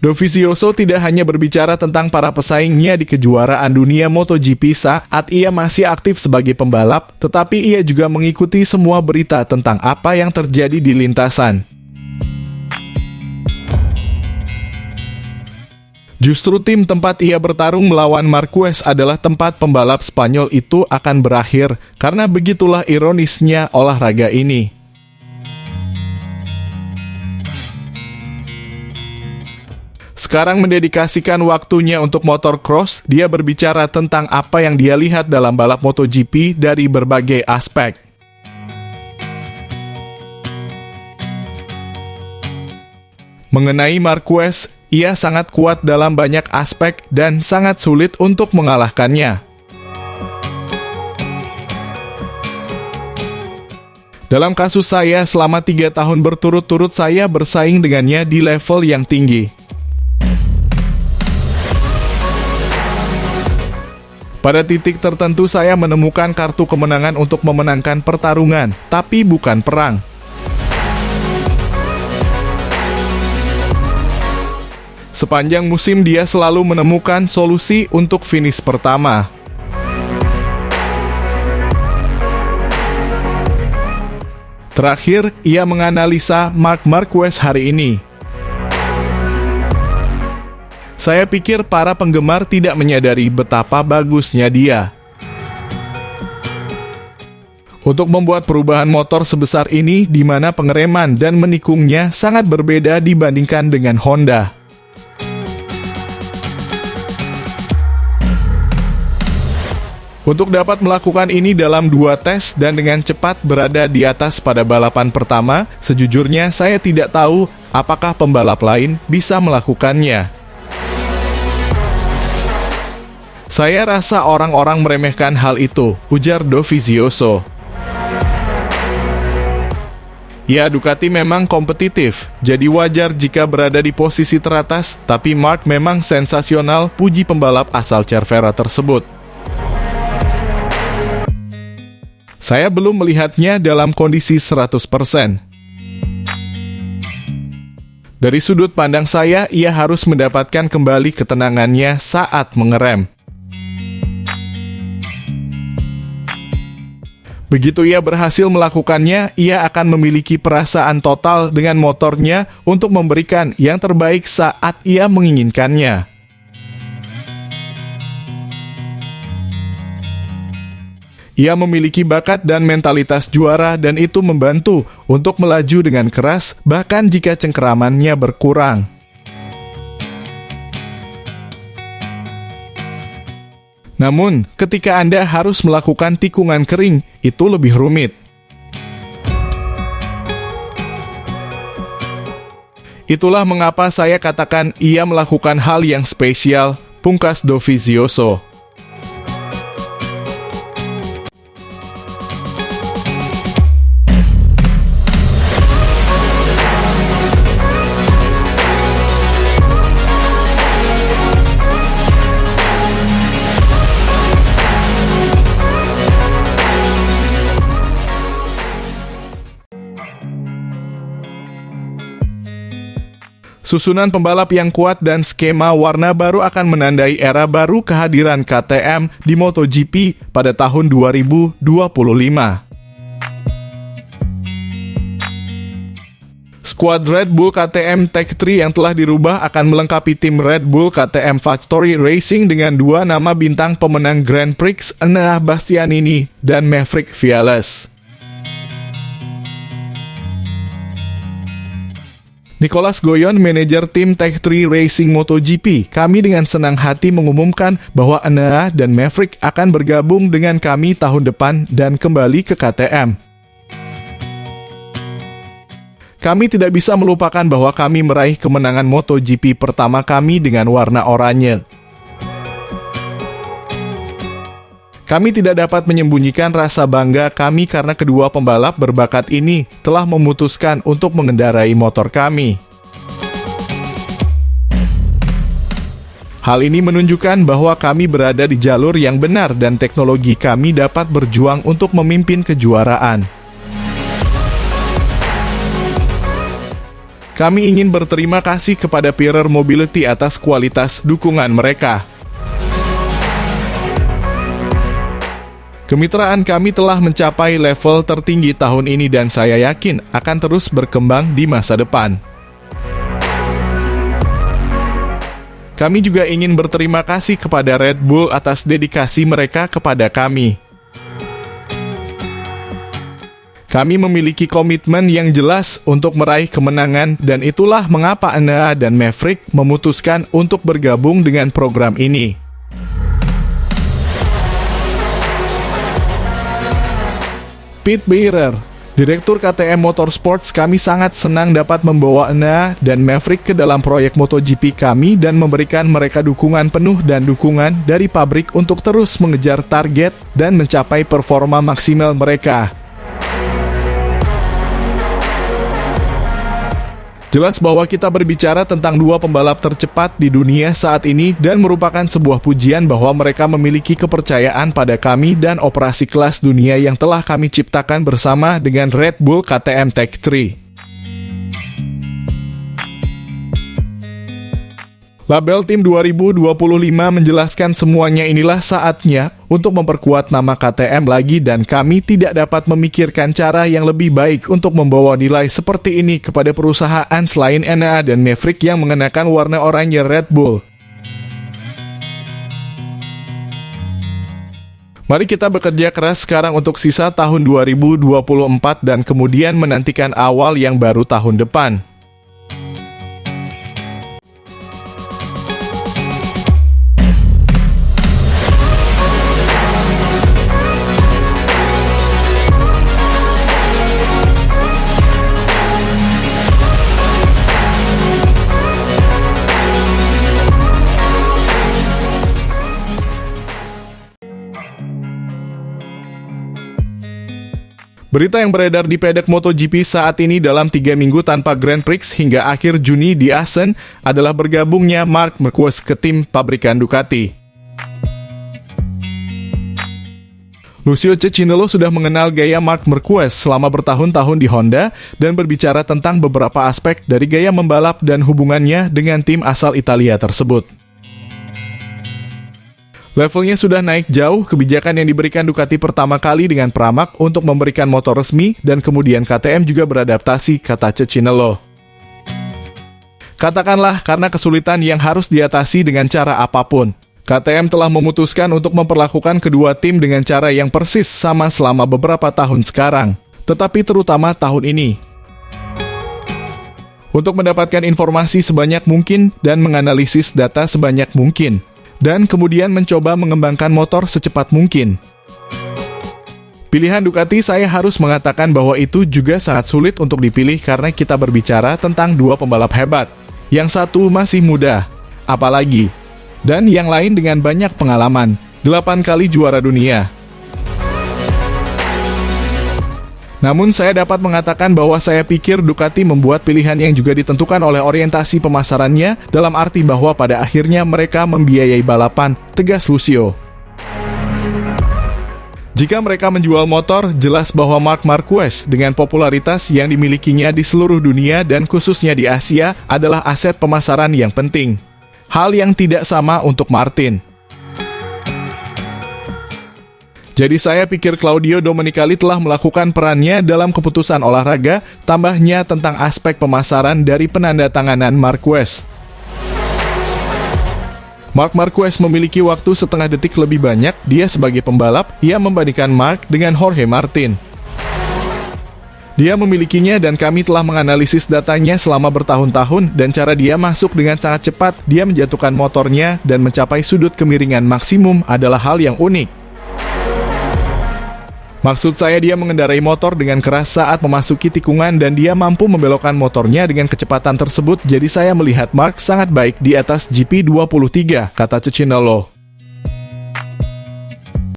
Dovizioso tidak hanya berbicara tentang para pesaingnya di kejuaraan dunia MotoGP saat ia masih aktif sebagai pembalap, tetapi ia juga mengikuti semua berita tentang apa yang terjadi di lintasan. Justru tim tempat ia bertarung melawan Marquez adalah tempat pembalap Spanyol itu akan berakhir, karena begitulah ironisnya olahraga ini. Sekarang mendedikasikan waktunya untuk motocross, dia berbicara tentang apa yang dia lihat dalam balap MotoGP dari berbagai aspek. Mengenai Marquez, ia sangat kuat dalam banyak aspek dan sangat sulit untuk mengalahkannya. Dalam kasus saya, selama 3 tahun berturut-turut saya bersaing dengannya di level yang tinggi. Pada titik tertentu saya menemukan kartu kemenangan untuk memenangkan pertarungan, tapi bukan perang. Sepanjang musim dia selalu menemukan solusi untuk finish pertama. Terakhir, ia menganalisa Marc Marquez hari ini. Saya pikir para penggemar tidak menyadari betapa bagusnya dia. Untuk membuat perubahan motor sebesar ini di mana pengereman dan menikungnya sangat berbeda dibandingkan dengan Honda. Untuk dapat melakukan ini dalam 2 tes dan dengan cepat berada di atas pada balapan pertama, sejujurnya saya tidak tahu apakah pembalap lain bisa melakukannya. Saya rasa orang-orang meremehkan hal itu, ujar Dovizioso. Ya, Ducati memang kompetitif, jadi wajar jika berada di posisi teratas, tapi Marc memang sensasional, puji pembalap asal Cervera tersebut. Saya belum melihatnya dalam kondisi 100%. Dari sudut pandang saya, ia harus mendapatkan kembali ketenangannya saat mengerem. Begitu ia berhasil melakukannya, ia akan memiliki perasaan total dengan motornya untuk memberikan yang terbaik saat ia menginginkannya. Ia memiliki bakat dan mentalitas juara dan itu membantu untuk melaju dengan keras bahkan jika cengkeramannya berkurang. Namun, ketika Anda harus melakukan tikungan kering, itu lebih rumit. Itulah mengapa saya katakan ia melakukan hal yang spesial, pungkas Dovizioso. Susunan pembalap yang kuat dan skema warna baru akan menandai era baru kehadiran KTM di MotoGP pada tahun 2025. Skuad Red Bull KTM Tech 3 yang telah dirubah akan melengkapi tim Red Bull KTM Factory Racing dengan 2 nama bintang pemenang Grand Prix, Enea Bastianini dan Maverick Viales. Nicolas Goyon, manajer tim Tech 3 Racing MotoGP, kami dengan senang hati mengumumkan bahwa Enea dan Maverick akan bergabung dengan kami tahun depan dan kembali ke KTM. Kami tidak bisa melupakan bahwa kami meraih kemenangan MotoGP pertama kami dengan warna oranye. Kami tidak dapat menyembunyikan rasa bangga kami karena kedua pembalap berbakat ini telah memutuskan untuk mengendarai motor kami. Hal ini menunjukkan bahwa kami berada di jalur yang benar dan teknologi kami dapat berjuang untuk memimpin kejuaraan. Kami ingin berterima kasih kepada Pierer Mobility atas kualitas dukungan mereka. Kemitraan kami telah mencapai level tertinggi tahun ini dan saya yakin akan terus berkembang di masa depan. Kami juga ingin berterima kasih kepada Red Bull atas dedikasi mereka kepada kami. Kami memiliki komitmen yang jelas untuk meraih kemenangan dan itulah mengapa Enea dan Maverick memutuskan untuk bergabung dengan program ini. Pete Bearer, Direktur KTM Motorsports, kami sangat senang dapat membawa Enea dan Maverick ke dalam proyek MotoGP kami dan memberikan mereka dukungan penuh dan dukungan dari pabrik untuk terus mengejar target dan mencapai performa maksimal mereka. Jelas bahwa kita berbicara tentang dua pembalap tercepat di dunia saat ini dan merupakan sebuah pujian bahwa mereka memiliki kepercayaan pada kami dan operasi kelas dunia yang telah kami ciptakan bersama dengan Red Bull KTM Tech 3. Label Tim 2025 menjelaskan semuanya inilah saatnya untuk memperkuat nama KTM lagi dan kami tidak dapat memikirkan cara yang lebih baik untuk membawa nilai seperti ini kepada perusahaan selain Enea dan Maverick yang mengenakan warna oranye Red Bull. Mari kita bekerja keras sekarang untuk sisa tahun 2024 dan kemudian menantikan awal yang baru tahun depan. Berita yang beredar di paddock MotoGP saat ini dalam 3 minggu tanpa Grand Prix hingga akhir Juni di Assen adalah bergabungnya Marc Marquez ke tim pabrikan Ducati. Lucio Cecchinello sudah mengenal gaya Marc Marquez selama bertahun-tahun di Honda dan berbicara tentang beberapa aspek dari gaya membalap dan hubungannya dengan tim asal Italia tersebut. Levelnya sudah naik jauh, kebijakan yang diberikan Ducati pertama kali dengan Pramac untuk memberikan motor resmi dan kemudian KTM juga beradaptasi, kata Cecchinello. Katakanlah karena kesulitan yang harus diatasi dengan cara apapun. KTM telah memutuskan untuk memperlakukan kedua tim dengan cara yang persis sama selama beberapa tahun sekarang, tetapi terutama tahun ini. Untuk mendapatkan informasi sebanyak mungkin dan menganalisis data sebanyak mungkin. Dan kemudian mencoba mengembangkan motor secepat mungkin. Pilihan Ducati saya harus mengatakan bahwa itu juga sangat sulit untuk dipilih karena kita berbicara tentang dua pembalap hebat. Yang satu masih muda, apalagi. Dan yang lain dengan banyak pengalaman, 8 kali juara dunia. Namun saya dapat mengatakan bahwa saya pikir Ducati membuat pilihan yang juga ditentukan oleh orientasi pemasarannya dalam arti bahwa pada akhirnya mereka membiayai balapan, tegas Lucio. Jika mereka menjual motor, jelas bahwa Marc Marquez dengan popularitas yang dimilikinya di seluruh dunia dan khususnya di Asia adalah aset pemasaran yang penting. Hal yang tidak sama untuk Martin. Jadi saya pikir Claudio Domenicali telah melakukan perannya dalam keputusan olahraga, tambahnya tentang aspek pemasaran dari penandatanganan Marquez. Marc Marquez memiliki waktu setengah detik lebih banyak, dia sebagai pembalap, ia membandingkan Marc dengan Jorge Martin. Dia memilikinya dan kami telah menganalisis datanya selama bertahun-tahun dan cara dia masuk dengan sangat cepat, dia menjatuhkan motornya dan mencapai sudut kemiringan maksimum adalah hal yang unik. Maksud saya dia mengendarai motor dengan keras saat memasuki tikungan dan dia mampu membelokkan motornya dengan kecepatan tersebut, jadi saya melihat Marc sangat baik di atas GP23, kata Cecchinello.